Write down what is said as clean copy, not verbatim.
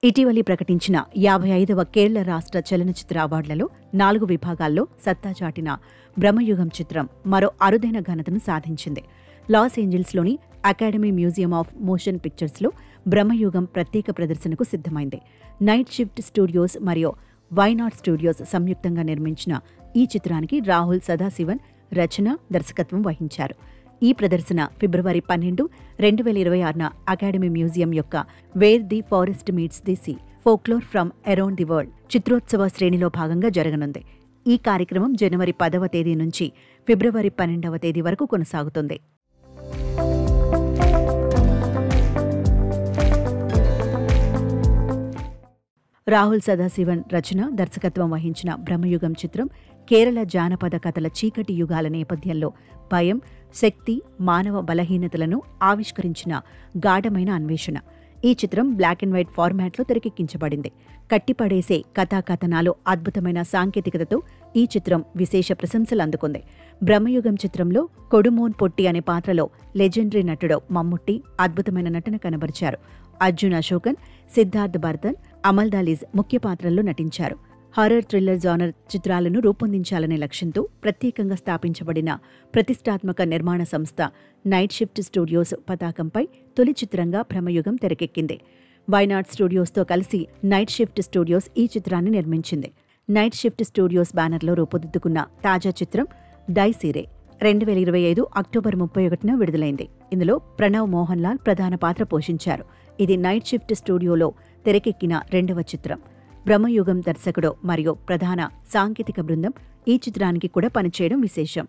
ఇటీవలి ప్రకటించిన 55వ కేరళ రాష్ట్ర చలనచిత్ర అవార్డులలో 4 విభాగాల్లో సత్తా చాటిన బ్రహ్మయుగం చిత్రం మరో అరుదైన ఘనతను సాధించింది. లాస్ ఏంజల్స్లోని అకాడమీ మ్యూజియం ఆఫ్ మోషన్ పిక్చర్స్లో బ్రహ్మయుగం ప్రత్యేక ప్రదర్శనకు సిద్ధమైంది. నైట్ షిఫ్ట్ స్టూడియోస్ మరియు వైనాట్ స్టూడియోస్ సంయుక్తంగా నిర్మించిన ఈ చిత్రానికి రాహుల్ సదాశివన్ రచన, దర్శకత్వం వహించారు. ఈ ప్రదర్శన ఫిబ్రవరి 12, 2026న అకాడమీ మ్యూజియం యొక్క where the forest meets the sea folklore from around the world చిత్రోత్సవ శ్రేణిలో భాగంగా జరగనుంది. ఈ కార్యక్రమం జనవరి 10వ తేదీ నుంచి ఫిబ్రవరి 12వ తేదీ వరకు కొనసాగుతుంది. రాహుల్ సదాశివన్ రచన, దర్శకత్వం వహించిన బ్రహ్మయుగం చిత్రం కేరళ జానపద కథల చీకటి యుగాల నేపథ్యంలో భయం, శక్తి, మానవ బలహీనతలను ఆవిష్కరించిన గాఢమైన అన్వేషణ. ఈ చిత్రం బ్లాక్ అండ్ వైట్ ఫార్మాట్లో తెరకెక్కించబడింది. కట్టిపడేసే కథాకథనాలు, అద్భుతమైన సాంకేతికతతో ఈ చిత్రం విశేష ప్రశంసలు అందుకుంది. బ్రహ్మయుగం చిత్రంలో కొడుమోన్ పొట్టి అనే పాత్రలో లెజెండరీ నటుడు మమ్ముట్టి అద్భుతమైన నటన కనబరిచారు. అర్జున్ అశోకన్, సిద్ధార్థ్ భరతన్, అమల్ దాలీజ్ ముఖ్య పాత్రల్లో నటించారు. హారర్ థ్రిల్లర్ జానర్ చిత్రాలను రూపొందించాలనే లక్ష్యంతో ప్రత్యేకంగా స్థాపించబడిన ప్రతిష్టాత్మక నిర్మాణ సంస్థ నైట్ షిఫ్ట్ స్టూడియోస్ పతాకంపై తొలి చిత్రంగా బ్రహ్మయుగం తెరకెక్కింది. వైనాట్ స్టూడియోస్తో కలిసి నైట్ షిఫ్ట్ స్టూడియోస్ ఈ చిత్రాన్ని నిర్మించింది. నైట్ షిఫ్ట్ స్టూడియోస్ బ్యానర్లో రూపుదిద్దుకున్న తాజా చిత్రం డైసీరే 2025 అక్టోబర్ 31న విడుదలైంది. ఇందులో ప్రణవ్ మోహన్ లాల్ ప్రధాన పాత్ర పోషించారు. ఇది నైట్ షిఫ్ట్ స్టూడియోలో తెరకెక్కిన 2వ చిత్రం. బ్రహ్మయుగం దర్శకుడు మరియు ప్రధాన సాంకేతిక బృందం ఈ చిత్రానికి కూడా పనిచేయడం విశేషం.